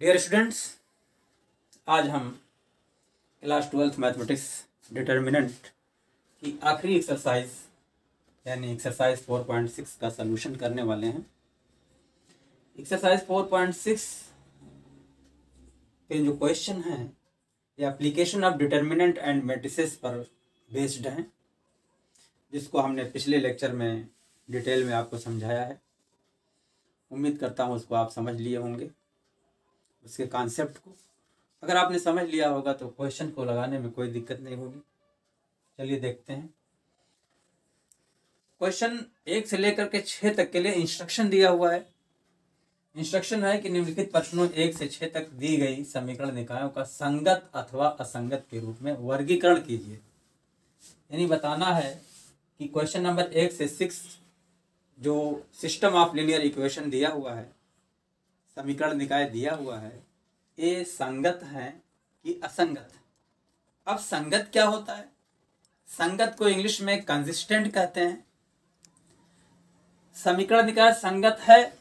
Dear students, आज हम class 12th mathematics determinant की आखिरी एक्सरसाइज यानी एक्सरसाइज 4.6 का सलूशन करने वाले हैं। एक्सरसाइज 4.6 के जो क्वेश्चन हैं ये application of determinant and matrices पर बेस्ड हैं, जिसको हमने पिछले लेक्चर में डिटेल में आपको समझाया है। उम्मीद करता हूँ उसको आप समझ लिए होंगे, उसके कॉन्सेप्ट को। अगर आपने समझ लिया होगा तो क्वेश्चन को लगाने में कोई दिक्कत नहीं होगी। चलिए देखते हैं। क्वेश्चन 1 से लेकर के 6 तक के लिए इंस्ट्रक्शन दिया हुआ है। इंस्ट्रक्शन है कि निम्नलिखित प्रश्नों 1 से 6 तक दी गई समीकरण निकायों का संगत अथवा असंगत के रूप में वर्गीकरण कीजिए। यानी बताना है कि क्वेश्चन नंबर 1 से 6 जो सिस्टम ऑफ लीनियर इक्वेशन दिया हुआ है, समीकरण निकाय दिया हुआ है, ये संगत है कि असंगत। अब संगत क्या होता है? संगत को इंग्लिश में कंसिस्टेंट कहते हैं। समीकरण निकाय संगत है,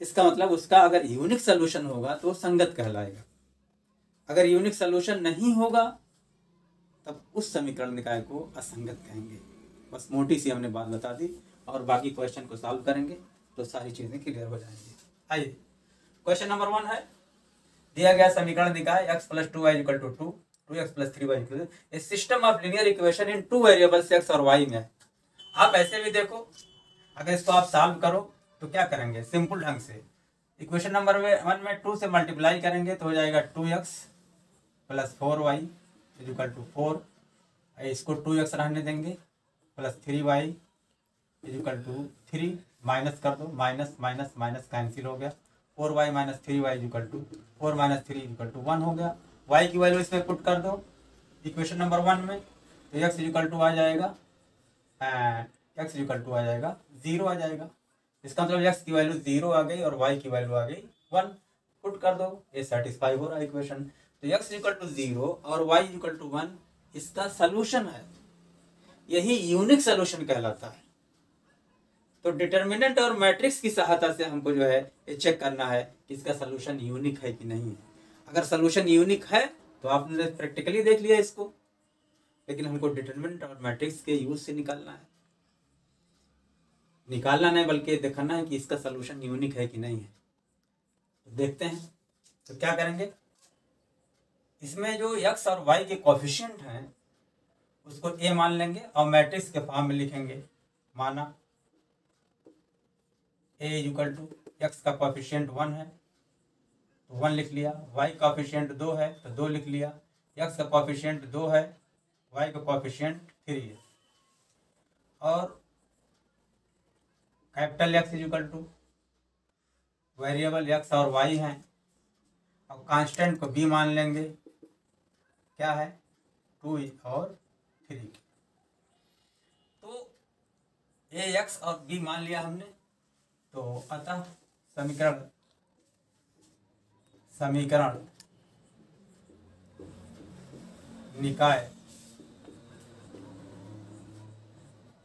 इसका मतलब उसका अगर यूनिक सलूशन होगा तो संगत कहलाएगा। अगर यूनिक सलूशन नहीं होगा तब उस समीकरण निकाय को असंगत कहेंगे। बस मोटी सी हमने बात बता दी और बाकी क्वेश्चन को सॉल्व करेंगे तो सारी चीजें क्लियर हो जाएंगी। आइए, क्वेश्चन नंबर 1 है, दिया गया समीकरण निकाय x + 2y = 2, 2x + 3y = A system of linear equation in 2 variables x और y में। आप ऐसे भी देखो, अगर इसको आप सॉल्व करो तो क्या करेंगे? सिंपल ढंग से इक्वेशन नंबर 1 में 2 से मल्टीप्लाई करेंगे तो हो जाएगा 2x + 4y = 4। इसको 2x रहने देंगे + 3y = 3, माइनस कर दो, माइनस माइनस माइनस कैंसिल हो गया। 4y - 3y = 4 - 3 = 1 हो गया। y की वैल्यू इसमें पुट कर दो इक्वेशन नंबर 1 में, तो x = आ जाएगा x = आ जाएगा 0 आ जाएगा। इसका मतलब x की वैल्यू 0 आ गई और y की वैल्यू आ गई 1। पुट कर दो, ये सेटिस्फाई हो रहा है इक्वेशन। तो x = 0 और y = 1 इसका सलूशन है। यही यूनिक सलूशन कहलाता है। तो डिटर्मिनेंट और मैट्रिक्स की सहायता से हमको जो है ये चेक करना है कि इसका सलूशन यूनिक है कि नहीं है। अगर सलूशन यूनिक है तो आपने प्रैक्टिकली देख लिया इसको, लेकिन हमको डिटर्मिनेंट और मैट्रिक्स के यूज से निकालना है। निकालना नहीं बल्कि देखना है कि इसका सलूशन यूनिक है कि नहीं है। तो देखते हैं, तो क्या करेंगे? इसमें जो x और y के कोफिशिएंट हैं उसको a मान लेंगे और मैट्रिक्स के फॉर्म में लिखेंगे। माना a = x का कोफिशिएंट 1 है तो 1 लिख लिया, y का कोफिशिएंट 2 है तो 2 लिख लिया, x का कोफिशिएंट 2 है, y का कोफिशिएंट 3 है। और कैपिटल X = वेरिएबल x और y हैं। अब कांस्टेंट को b मान लेंगे, क्या है? 2 और 3। तो a x और b मान लिया हमने, तो अतः समीकरण निकाय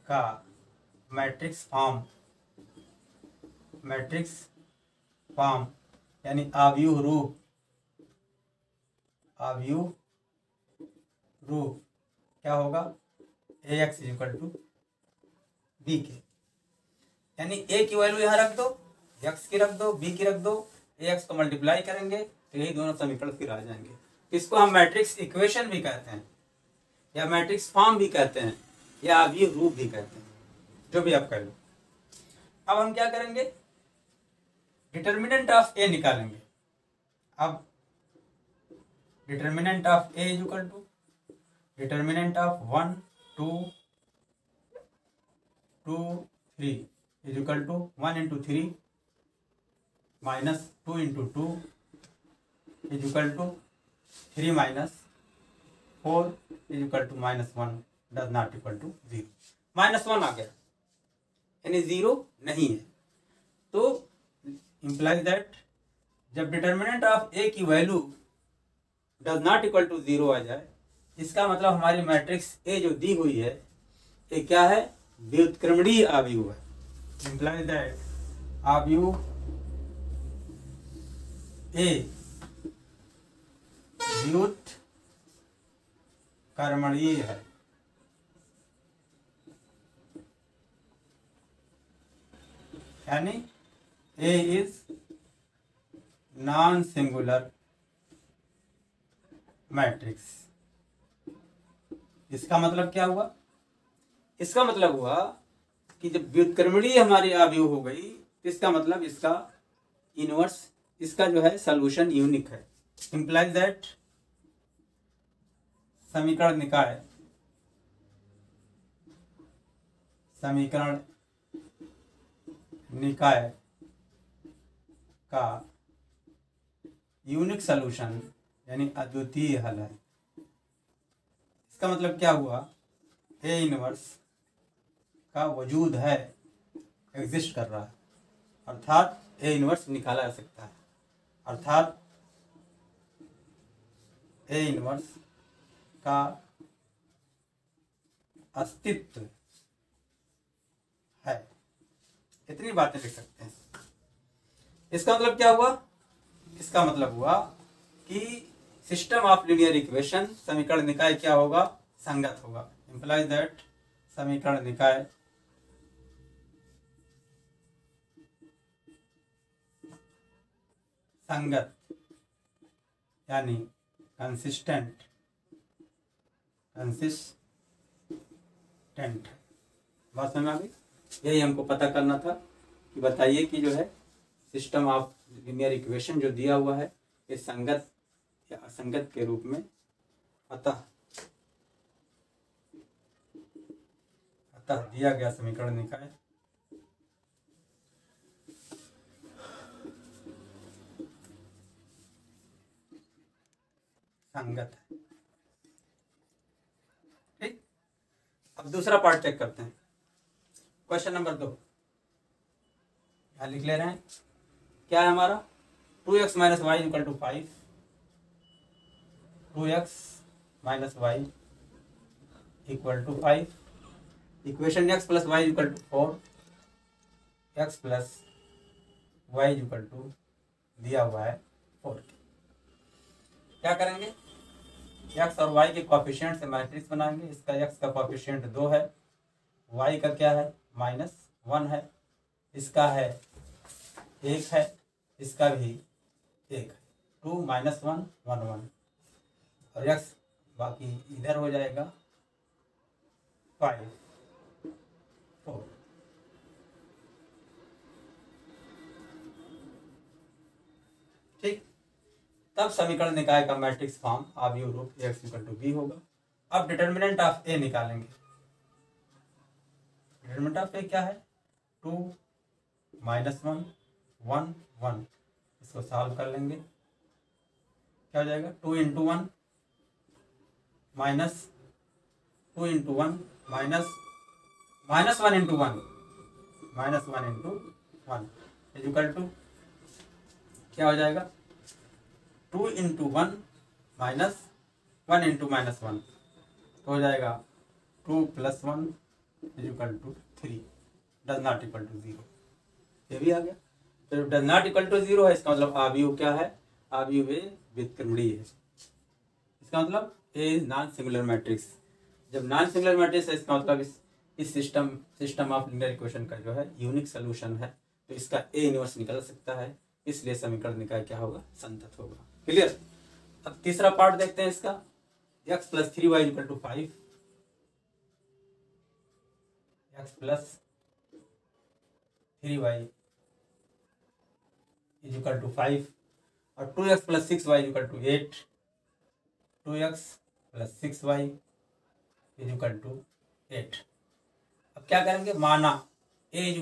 का मैट्रिक्स फॉर्म यानी आव्यूह रूप क्या होगा? ax = b के। यानी a की वैल्यू यहाँ रख दो, x की रख दो, b की रख दो, ax को मल्टीप्लाई करेंगे तो यही दोनों समीकरण फिर आ जाएंगे। इसको हम मैट्रिक्स इक्वेशन भी कहते हैं या मैट्रिक्स फॉर्म भी कहते हैं या आव्यूह रूप भी कहते हैं, जो भी आप कह लो। अब हम क्या करेंगे? डिटर्मिनेंट ऑफ a निकालेंगे। अब determinant of a = determinant of 1 2 2 3 = 1 × 3 - 2 × 2 = 3 - 4 = -1 does not equal to 0। -1 आ गया यानी 0 नहीं है। तो implies दैट जब डिटर्मिनेंट ऑफ a की value does not equal to 0 आ जाए, इसका मतलब हमारी मैट्रिक्स a जो दी हुई है ये क्या है? व्युत्क्रमणीय आव्यूह है। implies that आव्यूह ए व्युत्क्रमणीय है, यानी ए इज नॉन सिंगुलर मैट्रिक्स। इसका मतलब क्या हुआ? इसका मतलब हुआ कि जब व्युत्क्रमणीय हमारी अवयव हो गई, इसका मतलब इसका इनवर्स, इसका जो है सॉल्यूशन यूनिक है। इंप्लाइज दैट समीकरण निकाय का यूनिक सॉल्यूशन यानी अद्वितीय हल है। इसका मतलब क्या हुआ? ए इनवर्स का वजूद है, एग्जिस्ट कर रहा है, अर्थात ए इनवर्स निकाला जा सकता है, अर्थात ए इनवर्स का अस्तित्व है। इतनी बातें लिख सकते हैं। इसका मतलब क्या हुआ? इसका मतलब हुआ कि सिस्टम ऑफ लीनियर इक्वेशन, समीकरण निकाय क्या होगा? संगत होगा। इंप्लाइज दैट समीकरण निकाय संगत यानी कंसिस्टेंट बात समझ में आ गई? यही हमको पता करना था कि बताइए कि जो है सिस्टम ऑफ लीनियर इक्वेशन जो दिया हुआ है ये संगत या असंगत के रूप में अतः दिया गया समीकरण निकाय संगत है। ठीक, अब दूसरा पार्ट चेक करते हैं। क्वेश्चन नंबर 2 यहाँ लिख ले रहे हैं। क्या है हमारा? 2x minus Y equal to 5, 2x minus Y equal to 5, equation x plus Y equal to 4, x plus Y equal to दिया हुआ है 4। क्या करेंगे? x और y के कोएफिशिएंट से मैट्रिक्स बनाएंगे। इसका x का कोएफिशिएंट 2 है, y का क्या है? -1 है, इसका है 1 है, इसका भी 1 है। 2 - 1 1 1 और x बाकी इधर हो जाएगा 5 4। ठीक, तब समीकरण निकाय का मैट्रिक्स फॉर्म अवयव रूप x इक्वल टू b होगा। अब डिटर्मिनेंट ऑफ a निकालेंगे। डिटर्मिनेंट ऑफ a क्या है? 2 - 1 1 1। इसको सॉल्व कर लेंगे। क्या हो जाएगा? 2 × 1 माइनस 2 × 1 माइनस -1 × 1 -1 × 1 इक्वल टू क्या हो जाएगा? 2 × 1 माइनस 1 × -1 तो हो जाएगा 2 + 1 equal to 3 does not equal to 0। ये भी आ गया। तो डज नॉट इक्वल टू 0 है, इसका मतलब अवयव क्या है? अवयव व्युत्क्रमणीय है। इसका मतलब ए इज नॉन सिंगुलर मैट्रिक्स। जब नॉन सिंगुलर मैट्रिक्स है, इसका मतलब इस सिस्टम ऑफ लीनियर इक्वेशन का जो है यूनिक सोल्यूशन है, तो इसका ए इनवर्स निकल सकता है, इसलिए समीकरण निकाय क्या होगा? संतत होगा। क्लियर? अब तीसरा पार्ट देखते हैं इसका। x + 3y = 5, x + 3y = 5 और 2x + 6y = 8, 2x + 6y = 8। अब क्या करेंगे? माना a =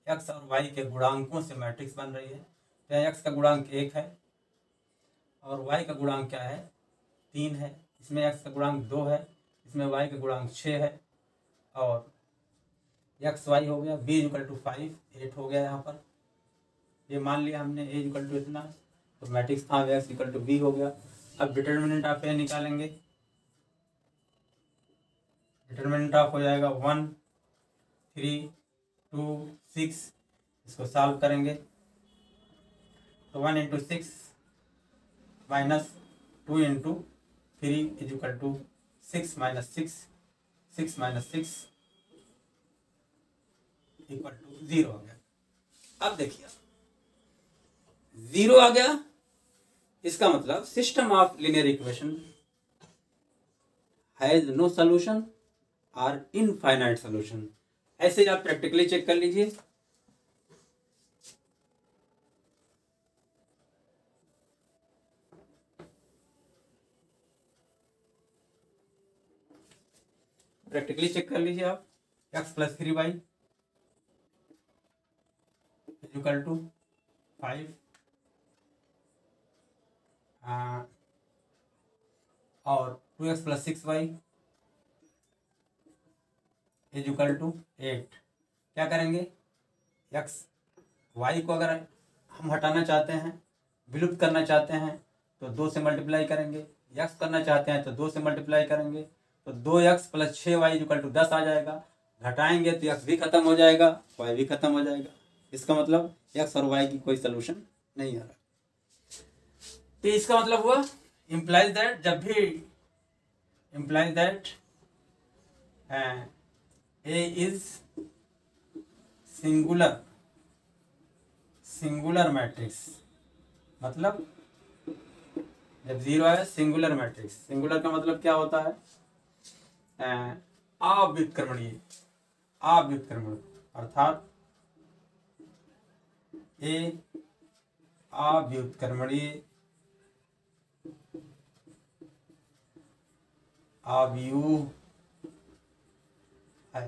x और y के गुणांकों से मैट्रिक्स बन रही है। तो x का गुणांक 1 है और y का गुणांक क्या है? 3 है। इसमें x का गुणांक 2 है, इसमें y का गुणांक 6 है और x y हो गया। b = 5 8 हो गया। यहाँ पर ये मान लिया हमने a = इतना, तो मैट्रिक्स था x = b हो गया। अब डिटर्मिनेंट ऑफ a निकालेंगे। डिटर्मिनेंट ऑफ हो जाएगा 1 3 2 6। इसको सॉल्व करेंगे तो 1 into 6 minus 2 into 3 is equal to 6 minus 6, 6 minus 6 equal to 0 आ गया। अब देखिए 0 आ गया, इसका मतलब system of linear equation has no solution और इनफाइनाइट सॉल्यूशन। ऐसे आप प्रैक्टिकली चेक कर लीजिए। प्रैक्टिकली चेक कर लीजिए आप। x plus 3y equal to 5 और 2x plus 6y is equal to 8। क्या करेंगे, x y को अगर हम हटाना चाहते हैं, विलुप्त करना चाहते हैं तो 2 से मल्टीप्लाई करेंगे, x करना चाहते हैं तो 2 से मल्टीप्लाई करेंगे, तो 2x plus 6y equal to 10 आ जाएगा। घटाएंगे तो x भी खत्म हो जाएगा, y भी खत्म हो जाएगा। इसका मतलब x और y की कोई सोल्यूशन नहीं आ रहा। तो इसका मतलब हुआ इम्प्लाइज दैट, जब भी implies that A is singular matrix, मतलब जब 0 है सिंगुलर मैट्रिक्स। सिंगुलर का मतलब क्या होता है, अव्युत्क्रमणीय, अर्थात A अव्युत्क्रमणीय अव्यूह है।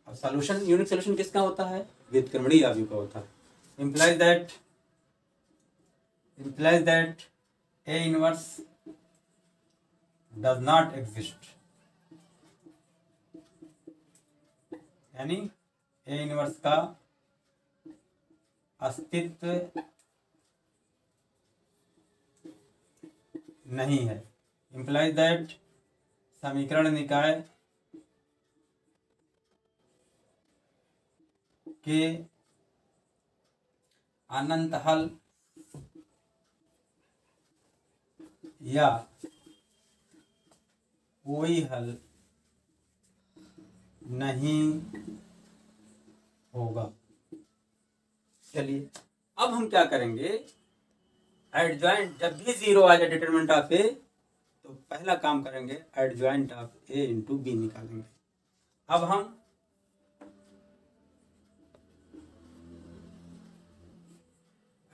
अब सॉल्यूशन, यूनिक सॉल्यूशन किसका होता है, व्युत्क्रमणीय अव्यूह का होता है। implies that A inverse does not exist, यानी A इनवर्स का अस्तित्व नहीं है। implies that समीकरण निकाय के अनंत हल या कोई हल नहीं होगा। चलिए अब हम क्या करेंगे, एडजॉइंट जब भी 0 आ जाए डिटरमिनेंट ऑफ ए, तो पहला काम करेंगे adjoint of A into B निकालेंगे। अब हम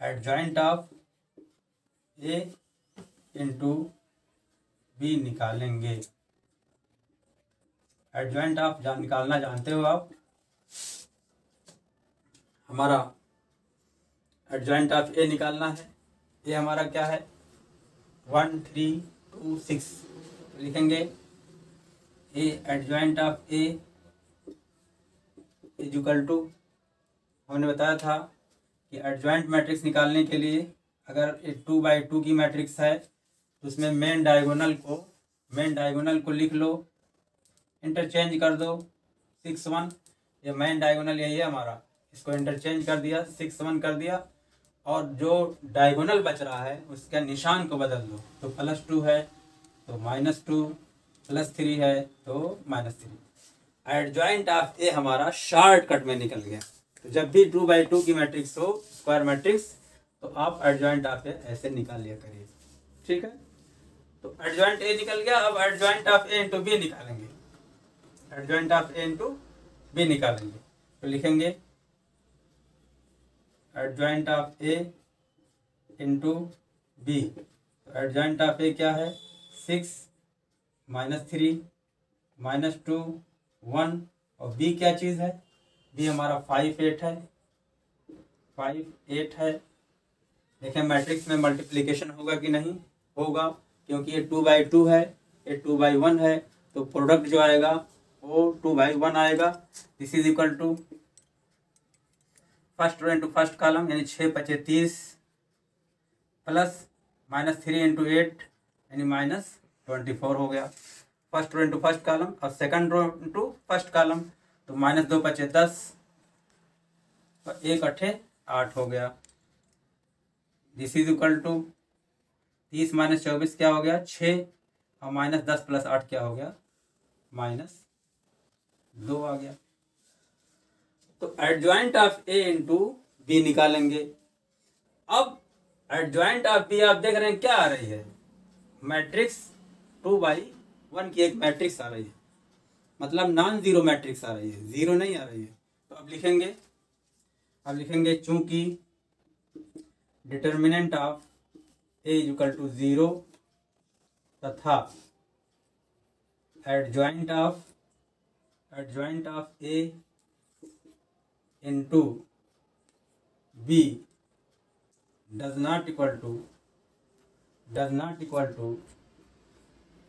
adjoint of A into B निकालेंगे। एडजॉइंट ऑफ निकालना जानते हो आप, हमारा एडजॉइंट ऑफ ए निकालना है। ये हमारा क्या है 1 3 2 6, लिखेंगे A adjoint of A is equal to, हमने बताया था कि एडजॉइंट मैट्रिक्स निकालने के लिए अगर 2 बाई 2 की मैट्रिक्स है तो उसमें मेन डायगोनल को लिख लो, इंटरचेंज कर दो 6 1, ये मेन डायगोनल यही है हमारा, इसको इंटरचेंज कर दिया 6 1 कर दिया, और जो डायगोनल बच रहा है उसका निशान को बदल दो, तो +2 है तो -2, +3 है तो -3। एडजॉइंट ऑफ ए हमारा शॉर्टकट में निकल गया। तो जब भी 2 बाई 2 की मैट्रिक्स हो, स्क्वायर मैट्रिक्स, तो आप एडजॉइंट ऑफ ए ऐसे निकाल लिया करिए, ठीक है। तो एडजॉइंट ए निकल गया, अब adjoint of A into B निकालेंगे। Adjoint of A into B निकालेंगे तो लिखेंगे adjoint of A into B. तो एडजॉइंट ऑफ ए क्या है 6 -3 -2 1, और बी क्या चीज़ है, बी हमारा 5 8 है, 5 8 है। देखें मैट्रिक्स में मल्टीप्लिकेशन होगा कि नहीं होगा, क्योंकि ये 2 बाई 2 है, ये 2 बाई 1 है, तो प्रोडक्ट जो आएगा वो 2 बाई 1 आएगा। This is equal to first row into first column, यानी 6 × 30 प्लस -3 इंटू 8 यानी -24 हो गया। First row into first column, और second row into first column, तो -2 × 10 और 1 × 8 8 हो गया। This is equal to 30 minus 24 क्या हो गया 6 और माइनस 10 प्लस 8 क्या हो गया -2 आ गया। तो adjoint of A into B निकालेंगे। अब एडजॉइंट ऑफ बी आप देख रहे हैं क्या आ रही है, मैट्रिक्स 2/1 की एक मैट्रिक्स आ रही है, मतलब नॉन जीरो मैट्रिक्स आ रही है, जीरो नहीं आ रही है। तो अब लिखेंगे चूंकि determinant of A is equal to 0 तथा adjoint of A into B does not equal to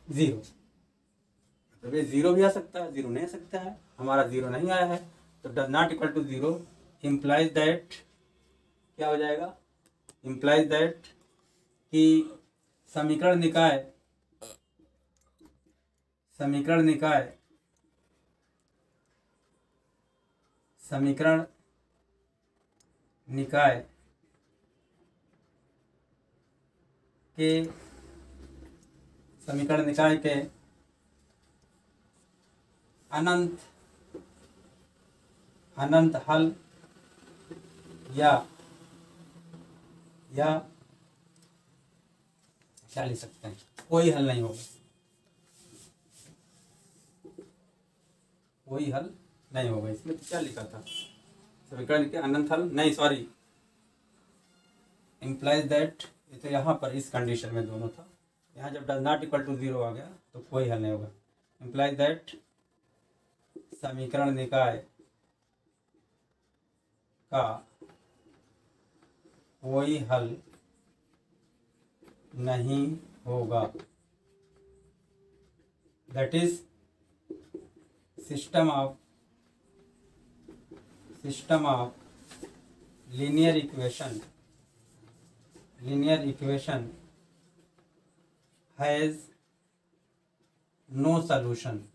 0। तो ये 0 भी आ सकता है, 0 नहीं आ सकता है, हमारा 0 नहीं आया है। तो does not equal to 0 implies that क्या हो जाएगा, इम्प्लाइज दैट कि समीकरण निकाय के अनंत हल या क्या लिख सकते हैं, कोई हल नहीं होगा, कोई हल नहीं होगा। इसमें क्या लिखा था, समीकरण के अनंत हल नहीं, सॉरी, इम्प्लाइज दैट, ये तो यहाँ पर इस कंडीशन में दोनों था, यहाँ जब डज नॉट इक्वल टू 0 आ गया तो कोई हल नहीं होगा। इम्प्लाइज दैट समीकरण निकाय का कोई हल नहीं होगा, that is system of linear equation has no solution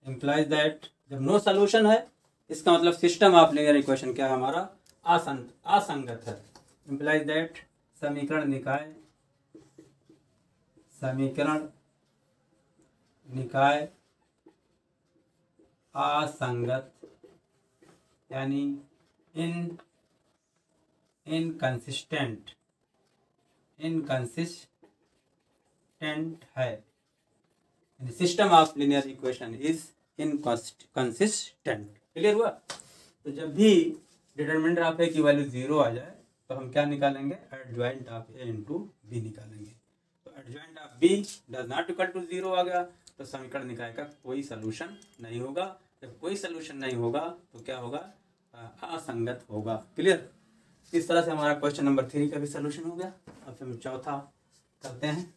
implies that जब नो सोल्यूशन है इसका मतलब सिस्टम ऑफ लीनियर इक्वेशन क्या है, हमारा असंगत है। implies that समीकरण निकाय असंगत यानी इनकंसिस्टेंट है, system of linear equation is inconsistent. Clear हुआ। तो जब भी डिटरमिनेंट ऑफ ए की वैल्यू 0 आ जाए तो हम क्या निकालेंगे, adjoint of A into B निकालेंगे। तो adjoint of B does not equal to 0 आ गया तो समीकरण निकाय का कोई सलूशन नहीं होगा। जब कोई सलूशन नहीं होगा तो क्या होगा, असंगत होगा। क्लियर। इस तरह से हमारा क्वेश्चन नंबर 3 का भी सलूशन हो गया। अब हम चौथा करते हैं।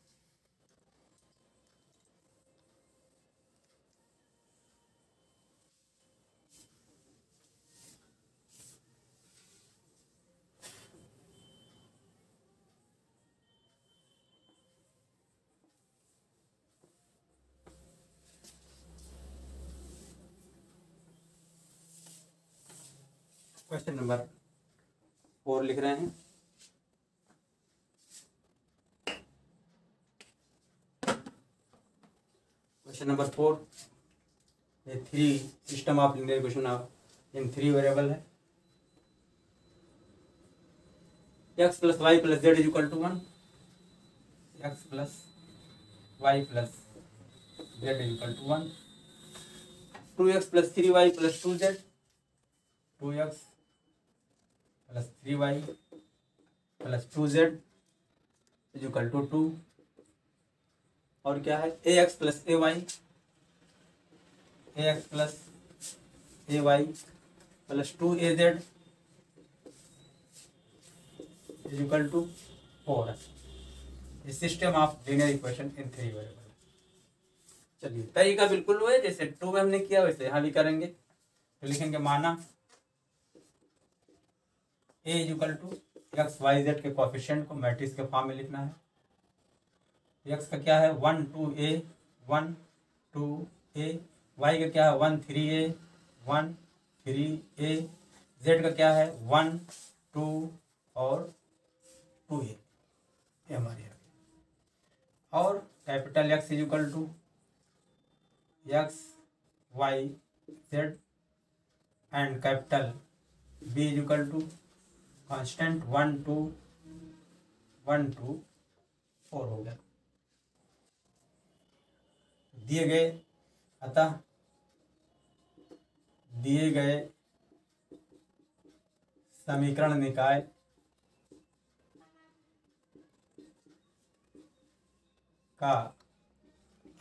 क्वेश्चन नंबर 4 लिख रहे हैं। क्वेश्चन नंबर 4, ये 3 system of linear equation in 3 variable है। x plus Y plus Z is equal to 1, x plus Y plus Z is equal to 1, 2x plus 3y plus 2z, 2x plus 3y plus 2z is equal to 2, और क्या है ax plus ay plus 2az is equal to 4 है। System of linear equation in 3 variable. चलिए तरीका बिल्कुल वो है जैसे 2 में हमने किया वैसे यहाँ भी करेंगे। तो लिखेंगे माना a is equal to x Y Z के कोफिशिएंट को मैट्रिक्स के फॉर्म में लिखना है। x का क्या है 1 2a 1 2a, y का क्या है 1 3a 1 3a, z का क्या है 1 2 और 2a, ये हमारी आ गई। और capital X is equal to x Y Z and capital B is equal to constant 1 2 1 2 4 हो गया दिए गए। अतः दिए गए समीकरण निकाय का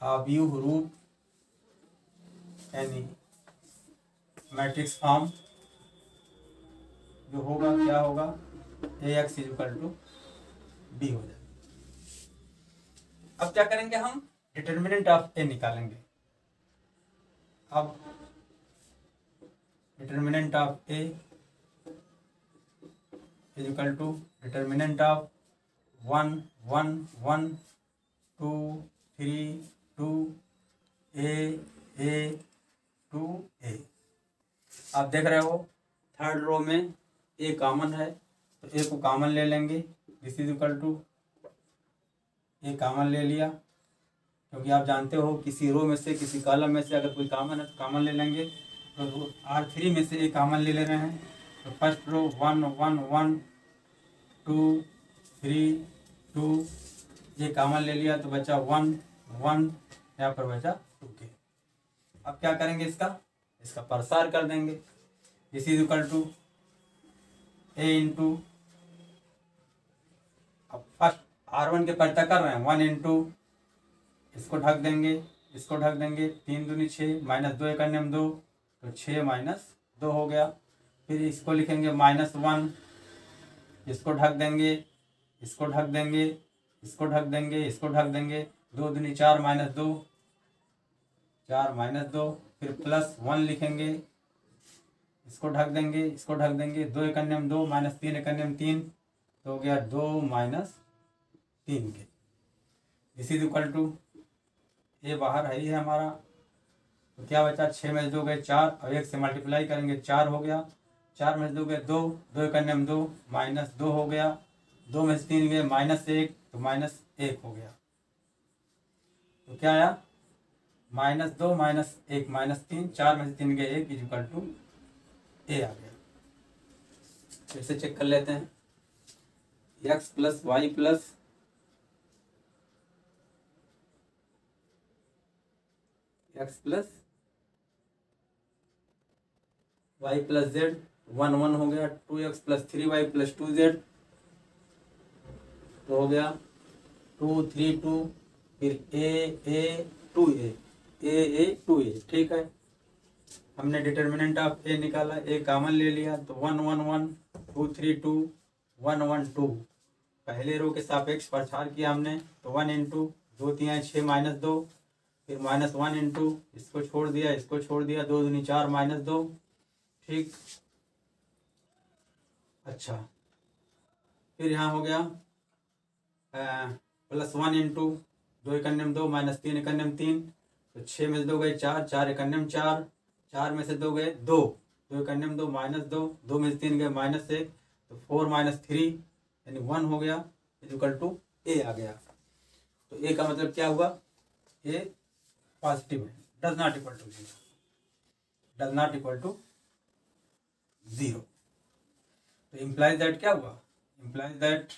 आव्यूह रूप यानी मैट्रिक्स फॉर्म जो होगा क्या होगा, AX is equal to B हो जाएगा। अब क्या करेंगे, हम डिटर्मिनेंट ऑफ A निकालेंगे। अब determinant of A is equal to determinant of 1 1 1 2 3 2 A 2 A। आप देख रहे हो थर्ड रो में A कॉमन है तो A को कॉमन ले लेंगे, this is equal to A common ले लिया, क्योंकि आप जानते हो किसी रो में से किसी कॉलम में से अगर कोई कॉमन है तो कॉमन ले लेंगे। तो R3 में से A कॉमन ले ले रहे हैं, तो फर्स्ट रो 1 1 1 2 3 2 ये कॉमन ले लिया तो बचा 1 1, यहाँ पर बचा 2k। अब क्या करेंगे, इसका प्रसार कर देंगे, this is equal to A इंटू, अब फर्स्ट R1 के परिता कर रहे हैं 1 इंटू, इसको ढक देंगे, इसको ढक देंगे, 3 दूनी 6 माइनस 2 एक अन्य 2 तो 6 माइनस 2 हो गया। फिर इसको लिखेंगे -1, इसको ढक देंगे, इसको ढक देंगे, इसको ढक देंगे, इसको ढक देंगे, 2 दूनी 4 माइनस 2 4 माइनस 2, फिर +1 लिखेंगे, इसको ढक देंगे, इसको ढक देंगे, 2 एक अन्य 2 माइनस 3 एक अन्य 3 तो हो गया 2 माइनस 3 के। दिस इज इक्वल टू, ये बाहर है ही है हमारा, तो क्या बचा, 6 में से 2 गए 4 और 1 से मल्टीप्लाई करेंगे 4 हो गया, 4 में से 2 गए 2 2 एक अन्य 2 माइनस 2 हो गया, 2 में से 3 गए -1 तो -1 हो गया। तो क्या आया, -2 -1 -3, 4 में से 3 गए 1 इज इक्वल टू A आ गया। फिर से चेक कर लेते हैं, x plus Y plus x plus Y plus z 1 1 हो गया, 2x plus 3y plus 2z तो हो गया 2 3 2, फिर a 2a a 2a। ठीक है, हमने डिटर्मिनेंट ऑफ A निकाला, A कॉमन ले लिया तो 1 1 1 2 3 2 1 1 2, पहले रो के सापेक्ष प्रसार किया हमने तो 1 इंटू 2 3 6 माइनस 2, फिर -1 इंटू, इसको छोड़ दिया, इसको छोड़ दिया, 2 दूनी 4 माइनस 2। ठीक, अच्छा, फिर यहाँ हो गया +1 इंटू 2 एक अन्यम 2 माइनस 3 एक अन्यम 3 तो 6 में से 2 गए 4 4 एक अन्यम 4, 4 में से 2 गए 2 2 एक अन्यम 2 -2, 2 में से 3 गए -1 तो 4 - 3 यानी 1 हो गया, इज इक्वल टू A आ गया। तो A का मतलब क्या हुआ, A पॉजिटिव है, does not equal to 0, does not equal to 0। तो इम्प्लाइज दैट क्या हुआ, इम्प्लाइज दैट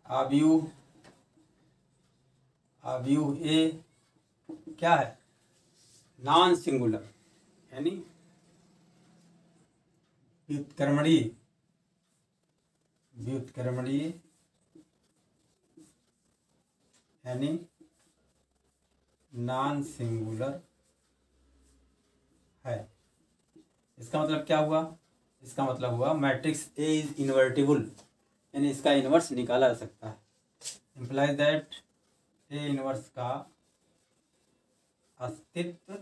आव्यूह A क्या है, नॉन सिंगुलर यानी व्युत्क्रमणीय यानी नॉन सिंगुलर है। इसका मतलब क्या हुआ, इसका मतलब हुआ मैट्रिक्स A इज इन्वर्टिबल, यानी इसका इन्वर्स निकाला जा सकता है। इम्प्लाइज दैट A इन्वर्स का अस्तित्व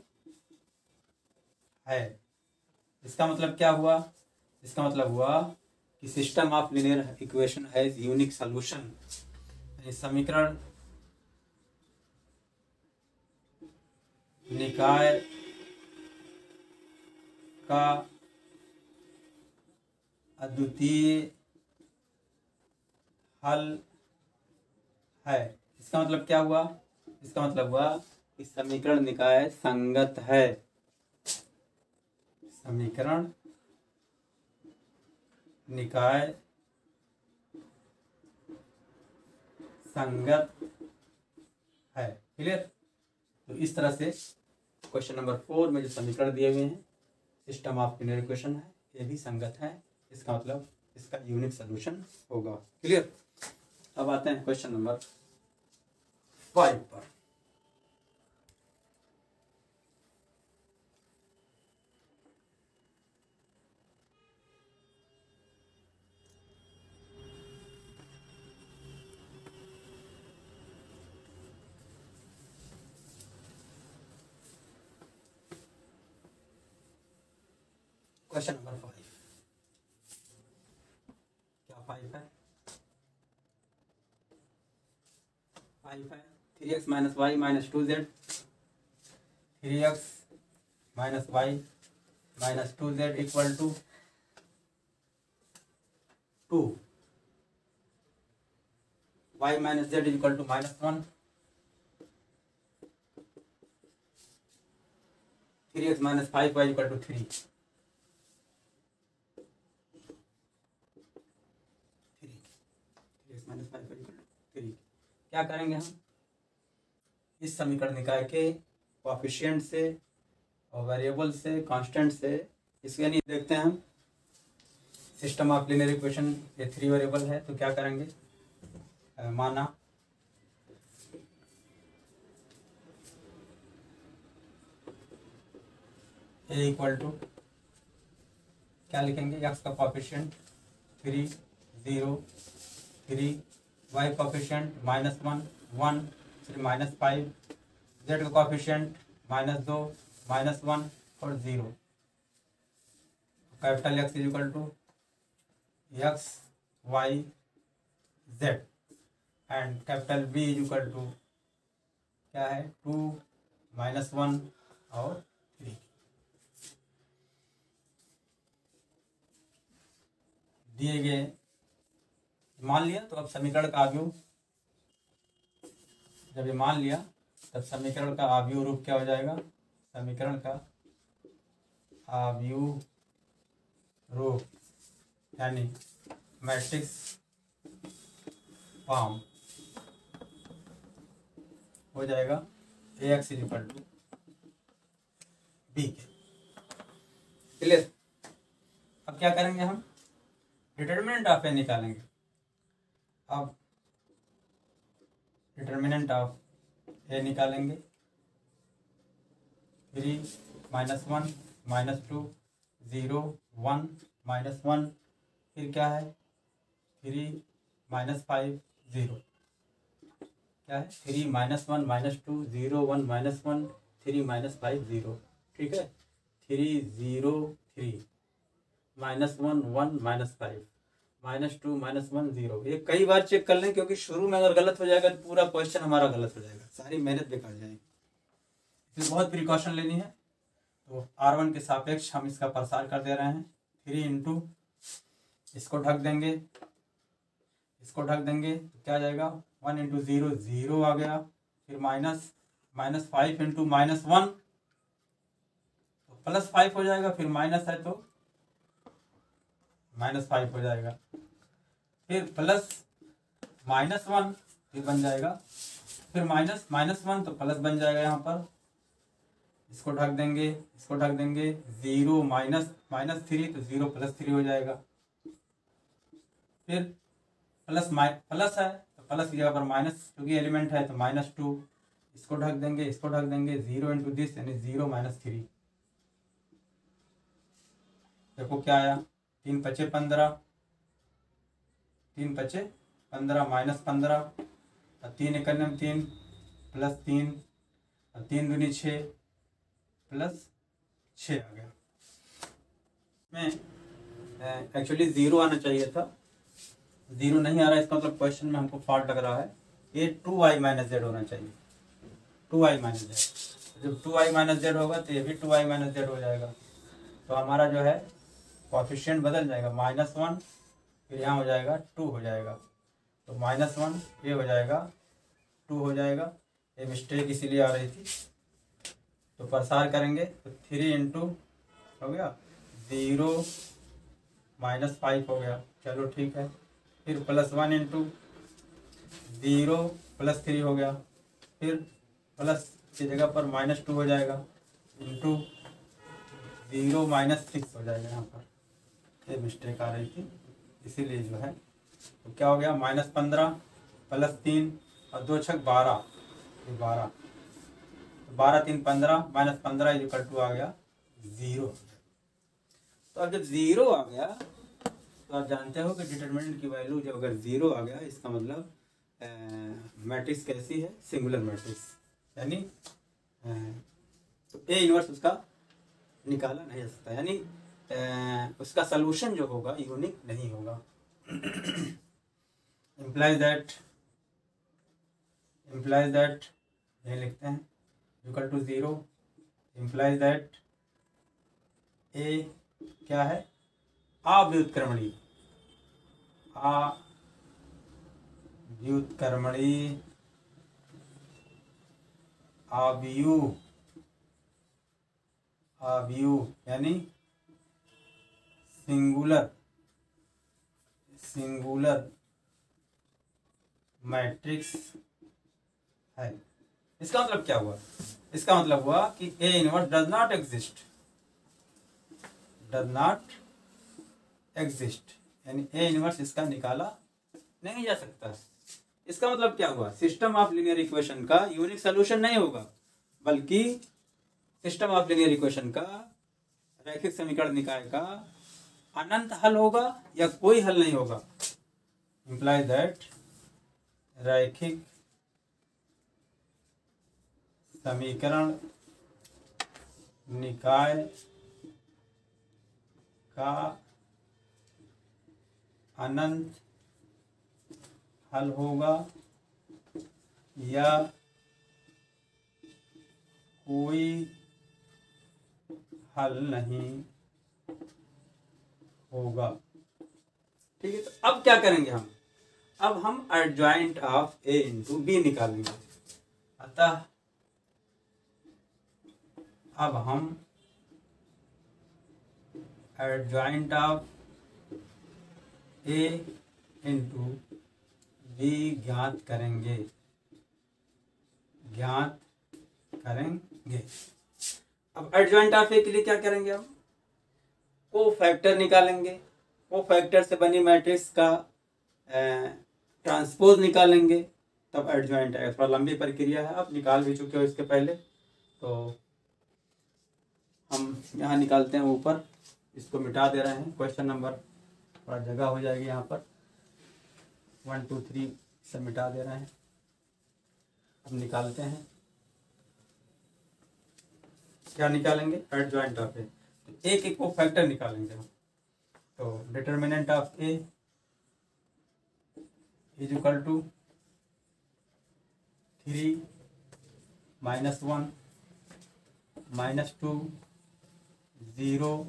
है। इसका मतलब क्या हुआ, इसका मतलब हुआ कि system of linear equation has unique solution, समीकरण निकाय का अद्वितीय हल है। इसका मतलब क्या हुआ? इसका मतलब हुआ कि समीकरण निकाय संगत है। समीकरण निकाय संगत है। क्लियर? तो इस तरह से क्वेश्चन नंबर 4 में जो समीकरण दिए हुए हैं सिस्टम ऑफ लीनियर इक्वेशन है, ये भी संगत है। इसका मतलब इसका यूनिक सॉल्यूशन होगा। क्लियर? अब आते हैं क्वेश्चन नंबर 5 पर। क्वेश्चन नंबर 5 क्या 5 है? 5 है 3x minus y minus 2z, 3x minus y minus 2z equal to 2, y minus z equal to -1, 3x minus 5y equal to 3। क्या करेंगे हम? इस समीकरण निकाय के कोएफिशिएंट से और वेरिएबल से, कांस्टेंट से, इसके यानी देखते हैं हम सिस्टम ऑफ लीनियर इक्वेशन ये 3 वेरिएबल है, तो क्या करेंगे? माना ए इक्वल टू क्या लिखेंगे? एक्स का कोएफिशिएंट 3, 0, 3, वाई कोएफिशिएंट -1, 1, फिर -5, जेड का कोएफिशिएंट -2, -1 और 0। Capital X is equal to x Y Z and capital B is equal to क्या है? 2, -1 और 3। दिए गए मान लिया, तो अब समीकरण का आव्यूह, जब ये मान लिया तब समीकरण का आव्यूह रूप क्या हो जाएगा? समीकरण का आव्यूह रूप यानी मैट्रिक्स फॉर्म हो जाएगा AX is equal to B के। क्लियर? अब क्या करेंगे हम? डिटर्मिनेंट ऑफ ए निकालेंगे। अब डिटर्मिनेंट ऑफ ए निकालेंगे। 3, -1, -2, 0, 1, -1, फिर क्या है? 3, -5, 0। क्या है? 3, -1, -2, 0, 1, -1, 3, -5, 0। ठीक है? 3, 0, 3, -1, 1, -5, -2, -1, 0। ये कई बार चेक कर लें, क्योंकि शुरू में अगर गलत हो जाएगा तो पूरा क्वेश्चन हमारा गलत हो जाएगा, सारी मेहनत बेकार जाएगी। इसमें बहुत प्रिकॉशन लेनी है। तो R1 के सापेक्ष हम इसका प्रसार कर दे रहे हैं। 3 इंटू इसको ढक देंगे, इसको ढक देंगे तो क्या आ जाएगा? 1 इंटू 0, 0 आ गया। फिर -5 इंटू -1 तो +5 हो जाएगा। फिर माइनस है तो -5 हो जाएगा। फिर प्लस -1 फिर बन जाएगा। फिर -1 तो प्लस बन जाएगा। यहाँ पर इसको ढक देंगे, इसको ढक देंगे। 0 -3 तो 0 + 3 हो जाएगा। फिर प्लस है तो प्लस की जगह पर माइनस, क्योंकि एलिमेंट है तो -2, इसको ढक देंगे, इसको ढक देंगे। 0 इंटू दिस यानी 0 - 3। देखो क्या आया? 3 × 5 = 15, 3 × 5 = 15 -15 और 3 × 1 = 3 +3 और 3 × 2 = 6 +6 आ गया। में एक्चुअली 0 आना चाहिए था, 0 नहीं आ रहा है। इसका मतलब क्वेश्चन में हमको फॉल्ट लग रहा है। ये 2y - z होना चाहिए, 2y - z। जब 2i माइनस जेड होगा तो ये भी 2i माइनस जेड हो जाएगा। तो हमारा जो है कोएफिशिएंट बदल जाएगा, -1 फिर यहाँ हो जाएगा 2 हो जाएगा। तो -1 ये हो जाएगा 2 हो जाएगा। ये मिस्टेक इसीलिए आ रही थी। तो प्रसार करेंगे तो 3 इंटू हो गया 0 -5 हो गया। चलो ठीक है। फिर +1 इंटू 0 +3 हो गया। फिर प्लस की जगह पर -2 हो जाएगा इंटू 0 -6 हो जाएगा। यहाँ पर ये मिस्टेक आ रही थी इसीलिए जो है। तो क्या हो गया -15 +3 और 2 छक 12, ये 12, 12 3 15 -15 इक्वल टू आ गया 0। तो अब जब 0 आ गया तो आप जानते हो कि डिटरमिनेंट की वैल्यू जब अगर 0 आ गया इसका मतलब मैट्रिक्स कैसी है, सिंगुलर मैट्रिक्स, यानी तो ए इनवर्स उसका निकाला नहीं जा सकता, यानी उसका सलूशन जो होगा यूनिक नहीं होगा। इम्प्लाइज दैट ये लिखते हैं इक्वल टू 0, इम्प्लाइज दैट ए क्या है, अव्युत्क्रमणीय, अव्यू यानी सिंगुलर मैट्रिक्स है। इसका मतलब क्या हुआ? इसका मतलब हुआ कि A inverse does not exist, यानी ए इनवर्स इसका निकाला नहीं जा सकता। इसका मतलब क्या हुआ? सिस्टम ऑफ लीनियर इक्वेशन का यूनिक सॉल्यूशन नहीं होगा, बल्कि सिस्टम ऑफ लीनियर इक्वेशन का, रैखिक समीकरण निकाय का अनंत हल होगा या कोई हल नहीं होगा। इम्प्लाइज दैट रैखिक समीकरण निकाय का अनंत हल होगा या कोई हल नहीं होगा। ठीक है, तो अब क्या करेंगे हम? अब हम adjoint of A into B निकालेंगे। अतः अब हम adjoint of A into B ज्ञात करेंगे। अब एडजॉइंट ऑफ ए के लिए क्या करेंगे? हम कोफैक्टर निकालेंगे। कोफैक्टर से बनी मैट्रिक्स का ट्रांसपोज निकालेंगे, तब एडजॉइंट है। थोड़ा लंबी प्रक्रिया है, आप निकाल भी चुके हो इसके पहले। तो हम यहाँ निकालते हैं ऊपर, इसको मिटा दे रहे हैं। क्वेश्चन नंबर थोड़ा जगह हो जाएगी यहाँ पर, 1 2 3 से मिटा दे रहे हैं। अब निकालते हैं, क्या निकालेंगे? Adjoint of A. तो ए के कोफैक्टर निकालेंगे हम। तो determinant of A is equal to 3 -1 -2 0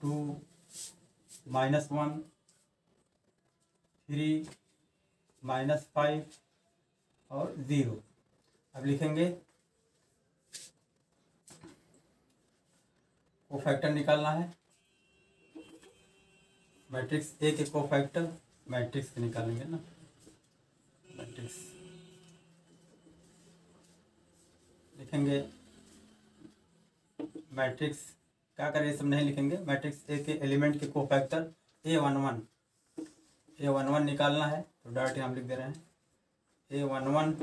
2 -1 3 -5 और 0। अब लिखेंगे कोफैक्टर निकालना है। मैट्रिक्स ए के कोफैक्टर मैट्रिक्स निकालेंगे ना, मैट्रिक्स लिखेंगे। मैट्रिक्स क्या करें, ये सब नहीं लिखेंगे। मैट्रिक्स ए के एलिमेंट के कोफैक्टर A11 निकालना है, तो डायरेक्ट हम लिख दे रहे हैं A11,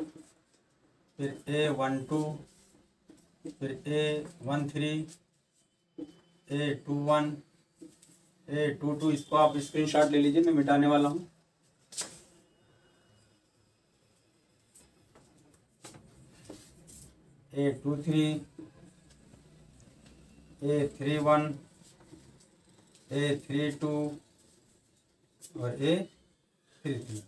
फिर A12, फिर A13, A21, A22। इसको आप स्क्रीनशॉट ले लीजिए, मैं मिटाने वाला हूँ। A23, A31, A32 और A33।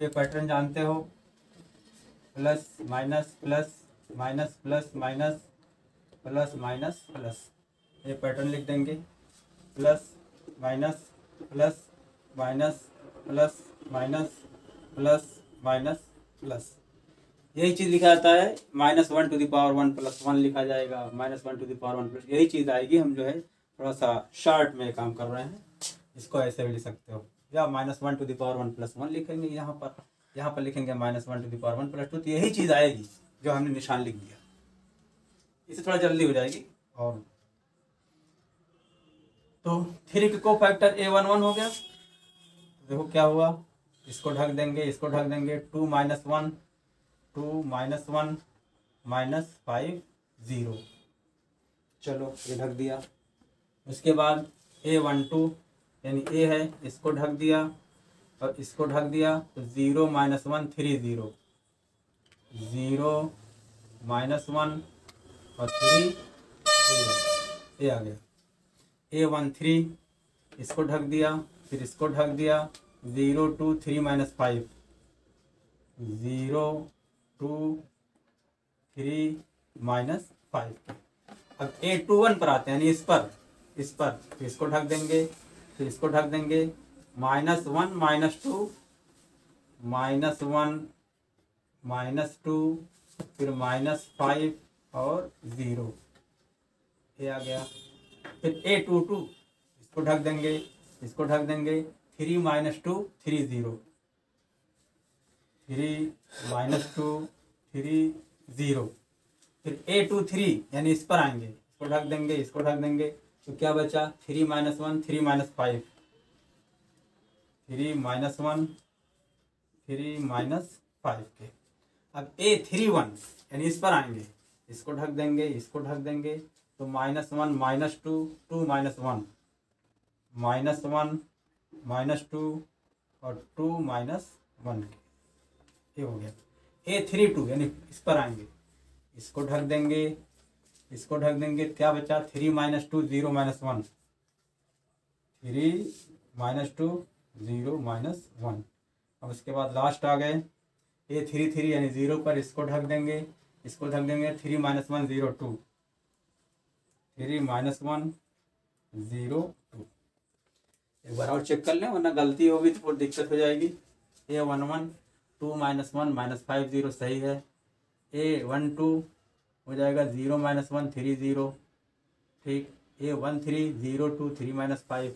आप ये पैटर्न जानते हो, plus minus plus minus plus minus plus minus plus, ये पैटर्न लिख देंगे, plus minus plus minus plus minus plus minus plus, यही चीज़ लिखा जाता है। -1 टू द पावर 1 + 1 लिखा जाएगा, -1 टू द पावर 1 प्लस, यही चीज़ आएगी। हम जो है थोड़ा सा शार्ट में काम कर रहे हैं, इसको ऐसे भी लिख सकते हो, या -1 टू द पावर 1 + 1 लिखेंगे यहाँ पर लिखेंगे -1 टू द पावर 1 + 2, तो यही चीज़ आएगी जो हमने निशान लिख दिया। इससे थोड़ा जल्दी हो जाएगी। और तो 3 के कोफैक्टर A11 हो गया। देखो क्या हुआ, इसको ढक देंगे, इसको ढक देंगे, 2 - 1 2 - 1 -5 0, चलो ये ढक दिया। उसके बाद A12 यानी A है, इसको ढक दिया और इसको ढक दिया, तो 0 - 1 3 0 0 - 1 और 3 0, ये आ गया। A13 इसको ढक दिया, फिर इसको ढक दिया, 0 2 3 - 5 0 2 3 -5। अब A21 पर आते हैं, यानी इस पर फिर इसको ढक देंगे, फिर इसको ढक देंगे, -1 - 2 -1 -2 फिर -5 और 0, ये आ गया। फिर A22 इसको ढक देंगे, इसको ढक देंगे, 3 - 2 3 0 3 -2 3 0। फिर A23 यानी इस पर आएंगे, इसको ढक देंगे, इसको ढक देंगे, तो क्या बचा, 3 - 1 3 -5 3 - 1 3 -5 के। अब A31 यानी इस पर आएंगे, इसको ढक देंगे, इसको ढक देंगे, तो -1 -2 2 - 1 -1 -2 और 2 - 1 के, ये हो गया। A32 यानी इस पर आएंगे, इसको ढक देंगे, इसको ढक देंगे, क्या बचा, 3 - 2 0 - 1 3 - 2 0 - 1। अब उसके बाद लास्ट आ गए A33 यानी 0 पर, इसको ढक देंगे, इसको ढक देंगे, 3 - 1 0 2 3 - 1 0 2। एक बार और चेक कर लें, वरना गलती होगी तो बहुत दिक्कत हो जाएगी। A11 2 - 1 -5 0 सही है। A12 हो जाएगा 0 - 1 3 0, ठीक। A13 0 2 3 -5।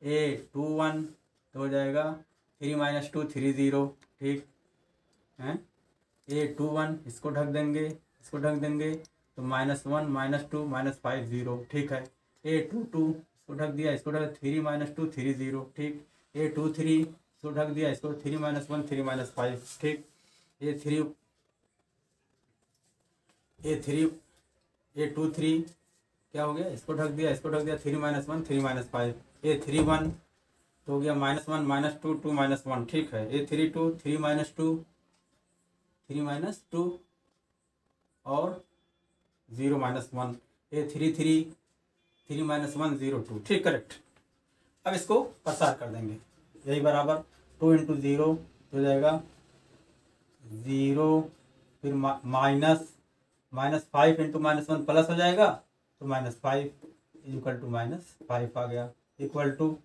A21 तो हो जाएगा 3 - 2 3 0, ठीक है। A21 इसको ढक देंगे, इसको ढक देंगे, तो -1 -2 -5 0, ठीक है। A22 इसको ढक दिया, इसको ढक 3 - 2 3 0, ठीक। A23 इसको ढक दिया, इसको 3 - 1 3 -5, ठीक। A23 क्या हो गया, इसको ढक दिया, इसको ढक दिया, 3 - 1 3 -5। A31 तो हो गया -1 -2 2 -1, ठीक है। A32 3 - 2 और 0 - 1। A33 3 - 1 0 2, ठीक, करेक्ट। अब इसको पसार कर देंगे, यही बराबर 2 × 0 हो जाएगा 0, फिर -5 × -1 प्लस हो जाएगा, तो -5 = -5 आ गया, इक्वल टू,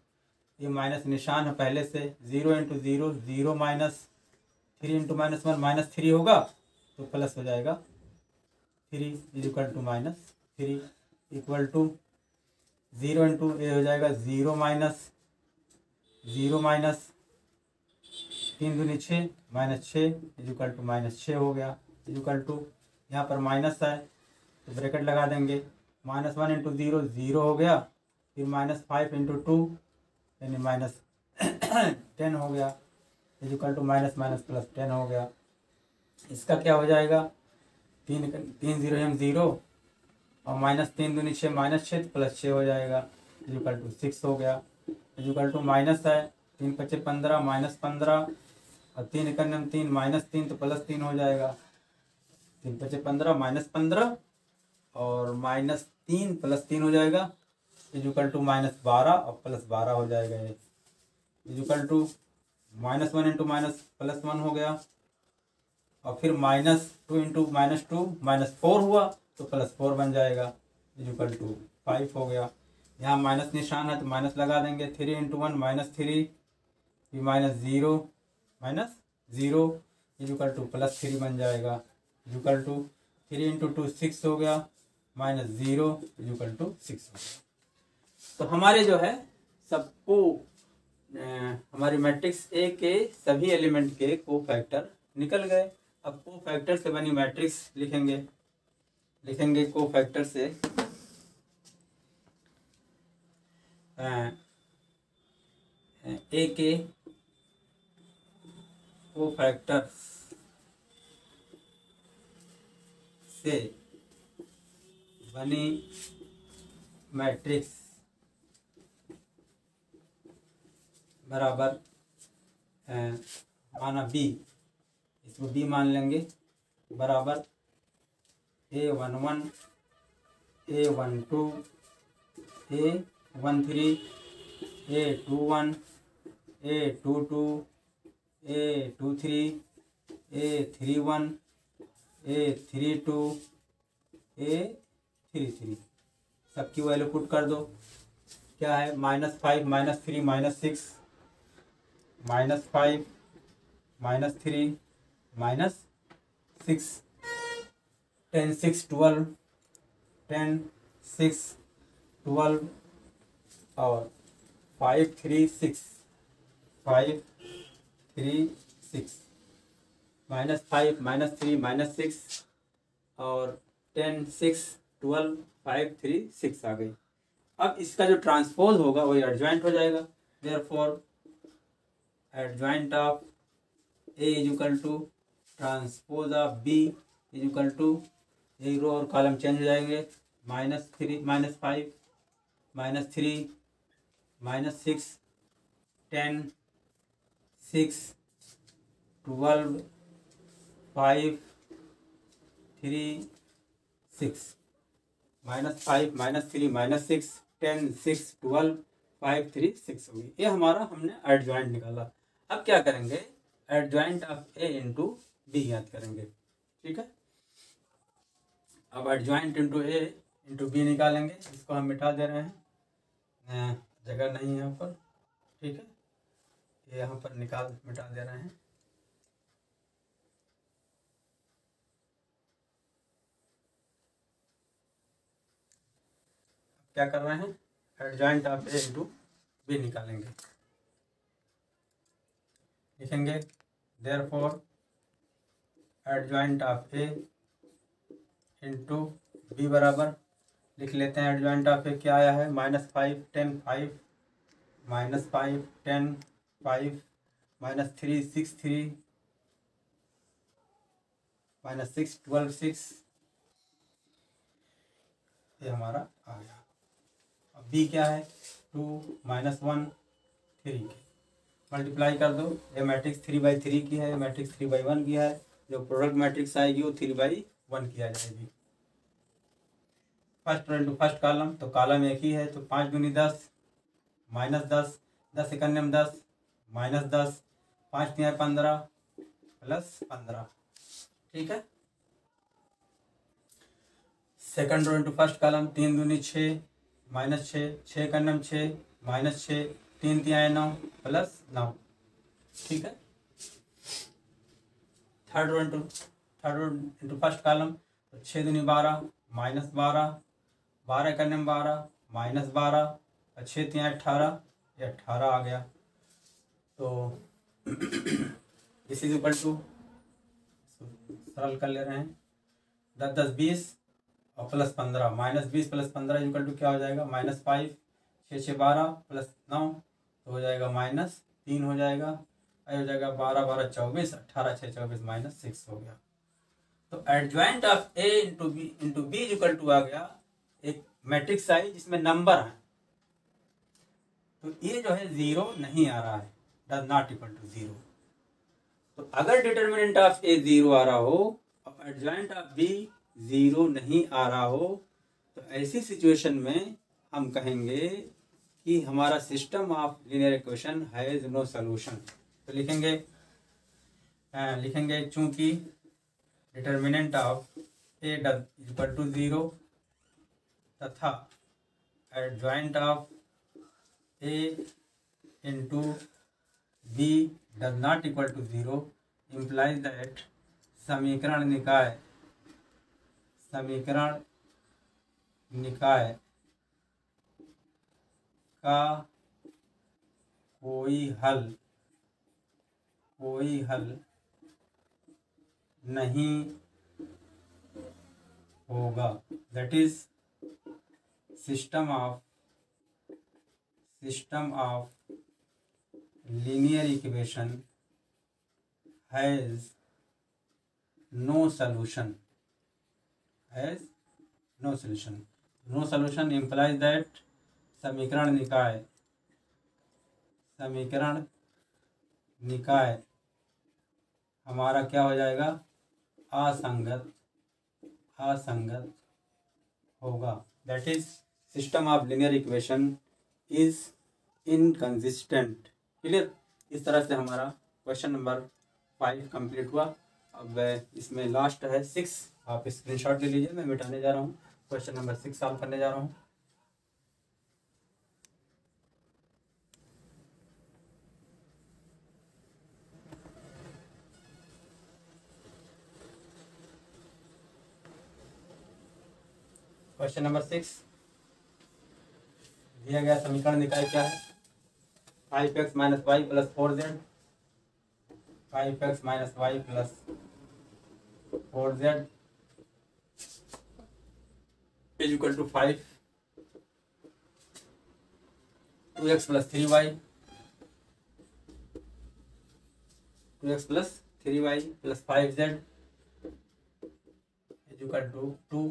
ये माइनस निशान है पहले से, 0 × 0 0 -3 × -1 -3 होगा, तो प्लस हो जाएगा 3 = -3, इक्वल टू 0 × ये हो जाएगा 0 3 दूनी 6 -6 = -6 हो गया, इक्वल टू, यहाँ पर माइनस है तो ब्रैकेट लगा देंगे, -1 × 0 0 हो गया, फिर -5 × 2 यानी -10 हो गया, इक्वल टू -+ हो गया। इसका क्या हो जाएगा, 3 0 0 और -3 दूनी 6 -6 +6 हो जाएगा, इक्वल टू 6 हो गया, इक्वल टू माइनस है, 3 × 5 = 15 -15 और 3 × 3 -3 तो +3 हो जाएगा, 3 × 5 = 15 -15 और -3 +3 हो जाएगा, इक्वल टू -12 और +12 हो जाएगा, ये इक्वल टू -1 इंटू +1 हो गया, और फिर -2 इंटू -2 -4 हुआ तो +4 बन जाएगा, इक्वल टू 5 हो गया। यहाँ माइनस निशान है तो माइनस लगा देंगे। 3 इंटू 1 -3, फिर -0 इक्वल टू +3 बन जाएगा, इक्वल टू 3 इंटू 2 6 हो गया, -0 इक्वल टू 6 हो गया। तो हमारे जो है सबको हमारी मैट्रिक्स ए के सभी एलिमेंट के कोफैक्टर निकल गए। अब कोफैक्टर से बनी मैट्रिक्स लिखेंगे कोफैक्टर से ए के कोफैक्टर से बनी मैट्रिक्स बराबर माना बी, इसको बी मान लेंगे, बराबर A11 A12 A13 A21 A22 A23 A31 A32 A33 सबकी वैल्यू पुट कर दो। क्या है? -5 -3 -6, -5 -3 -6, 10 6 12, 10 6 12 और 5 3 6, 5 3 6, -5 -3 -6 और 10 6 12 5 3 6 आ गई। अब इसका जो ट्रांसपोज होगा वही एडजॉइंट हो जाएगा। Therefore adjoint of A is equal to transpose of B is equal to, एक रो और कॉलम चेंज हो जाएंगे, -3 -5 -3 -6 10 6 12 5 3 6, -5 -3 -6 10 6 12 5 3 6 होगी। ये हमारा हमने एडजॉइंट निकाला। अब क्या करेंगे? Adjoint of A into B याद करेंगे। ठीक है, अब adjoint into A into B निकालेंगे। इसको हम मिटा दे रहे हैं, जगह नहीं है यहाँ पर। ठीक है, ये यहाँ पर मिटा दे रहे हैं। क्या कर रहे हैं? Adjoint of A into B निकालेंगे। लिखेंगे therefore adjoint of A into B बराबर, लिख लेते हैं एडजॉइंट ऑफ ए क्या आया है? -5 10 5 -5 10 5 -3 6 3 -6 12 6, ये हमारा आ गया। अब बी क्या है? 2 -1 3, मल्टीप्लाई कर दो। ये मैट्रिक्स 3/3 की है, मैट्रिक्स 3/1 की है। जो प्रोडक्ट मैट्रिक्स आएगी वो 3/1 की आ जाएगी। First row into first column, तो कॉलम एक ही है, तो 5 दूनी 10 -10 10 एकन्यम 10 -10 5 तिहाई 15 +15। ठीक है, second row into first column, 3 दूनी 6 -6 6 एकन्यम 6 -6 3 तिहाई 9 +9। ठीक है, third row into first column, तो 6 दूनी 12 -12 12 एकन्यम 12 -12 और 6 तिहाई 18, ये 18 आ गया। तो दिस इज इक्वल टू, सरल कर ले रहे हैं, 10 10 20 और +15, -20 +15 इक्वल टू क्या हो जाएगा? -5 6 6 12 +9, तो हो जाएगा -3 हो जाएगा, हो जाएगा 12 12 24 18 6 24 -6 हो गया। तो adjoint of A into B equal to आ गया एक मैट्रिक्स आई जिसमें नंबर है, तो ये जो है 0 नहीं आ रहा है, डज नॉट इक्वल टू 0। तो अगर डिटर्मिनेंट ऑफ ए 0 आ रहा हो और एडजॉइंट ऑफ बी 0 नहीं आ रहा हो, तो ऐसी सिचुएशन में हम कहेंगे कि हमारा system of linear equation has no solution, तो लिखेंगे चूंकि determinant of A equal to 0 तथा adjoint of A into B does not equal to 0 implies that समीकरण निकाय का कोई हल नहीं होगा। That is system of linear equation has no solution. No solution implies that समीकरण निकाय हमारा क्या हो जाएगा, असंगत होगा। That is system of linear equation is inconsistent. Clear. इस तरह से हमारा क्वेश्चन नंबर 5 कंप्लीट हुआ। अब इसमें लास्ट है 6, आप स्क्रीनशॉट ले लीजिए, मैं मिटाने जा रहा हूँ। क्वेश्चन नंबर 6 सॉल्व करने जा रहा हूँ। क्वेश्चन नंबर 6 दिया गया समीकरण निकाय क्या है, 5x minus y plus 4z, 5x minus y plus 4z is equal to 5, 2x plus 3y, 2x plus 3y plus 5z is equal to 2,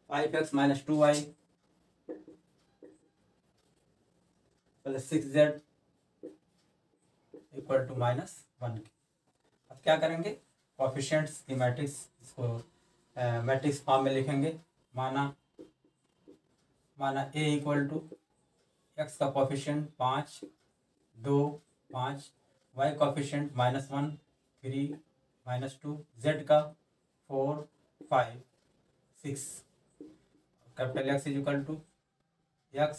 5x minus 2y plus 6z equal to -1। अब क्या करेंगे, coefficients की matrix, इसको matrix form में लिखेंगे। माना a equal to x का coefficient 5, 2, 5, y coefficient -1, 3, -2, z का 4, 5, 6। Capital X is equal to x,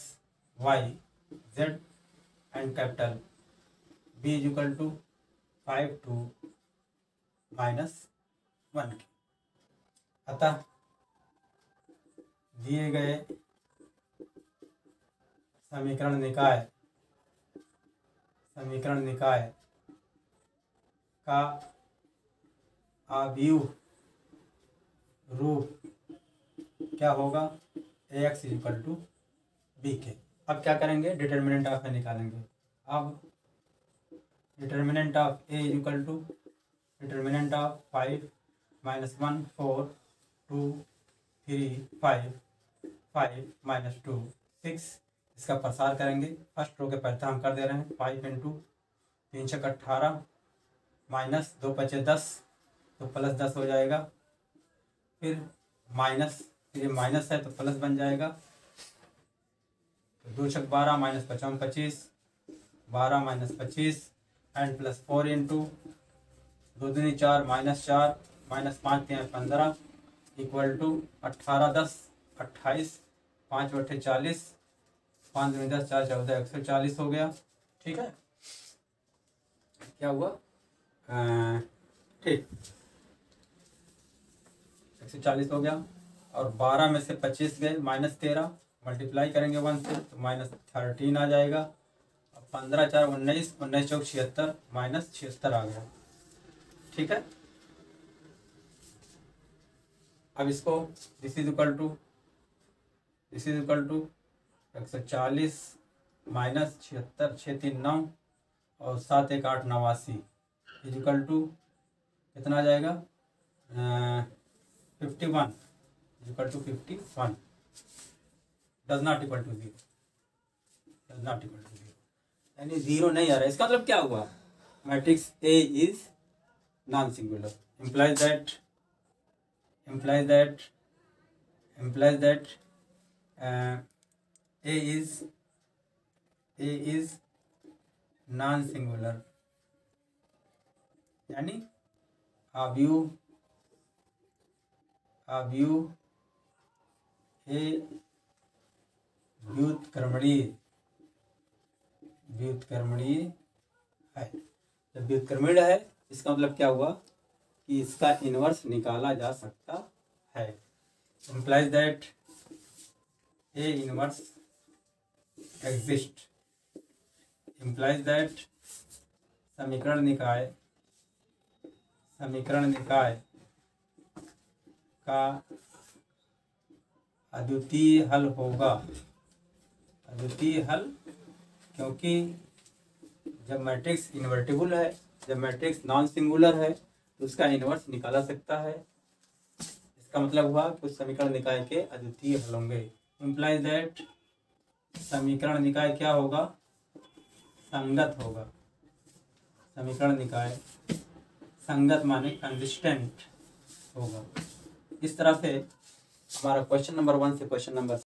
y, z and capital B is equal to 5 to -1 के। अतः दिए गए समीकरण निकाय का आव्यूह रूप क्या होगा, ax is equal to B के। अब क्या करेंगे, डिटर्मिनेंट ऑफ ए निकालेंगे। अब determinant of A is equal to determinant of 5 -1 4 2 3 5 5 -2 6। इसका प्रसार करेंगे। फर्स्ट रो के पहले हम कर दे रहे हैं, 5 इंटू 3 छक 18 माइनस 2 पचे 10 तो प्लस 10 हो जाएगा। फिर माइनस, ये माइनस है तो प्लस बन जाएगा। तो 2 छक 12 minus 55 25 12 minus 25 and plus 4 into 2 दूनी 4 -4 माइनस 5 3 15 इक्वल टू 18 10 28 5 बटे 40 5 दूनी 10 4 14 140 हो गया। ठीक है, क्या हुआ, ठीक 140 हो गया। और 12 में से 25 गए -13, मल्टीप्लाई करेंगे 1 से तो -13 आ जाएगा। 15 4 19 19 चौक 76 -76 आ गया। ठीक है, अब इसको this is equal to 140 minus 76 6 3 9 और 7 1 8 89 इज इक्वल टू कितना आ जाएगा, 51 is equal to 51 does not equal to 0, यानी 0 नहीं आ रहा है। इसका मतलब क्या हुआ, matrix A is non singular, implies that A is non-singular यानी ए व्युत्क्रमणीय है। जब व्युत्क्रमणीय है इसका मतलब क्या हुआ कि इसका इनवर्स निकाला जा सकता है। implies that A inverse exists, implies that समीकरण निकाय का अद्वितीय हल होगा। अद्वितीय हल क्योंकि जब मैट्रिक्स इन्वर्टिबल है, जब मैट्रिक्स नॉन सिंगुलर है तो उसका इनवर्स निकाला सकता है। इसका मतलब हुआ कि उस समीकरण निकाय के अद्वितीय हल होंगे। इम्प्लाइज दैट समीकरण निकाय क्या होगा, संगत होगा। समीकरण निकाय संगत माने कंसिस्टेंट होगा। इस तरह से हमारा क्वेश्चन नंबर 1 से क्वेश्चन नंबर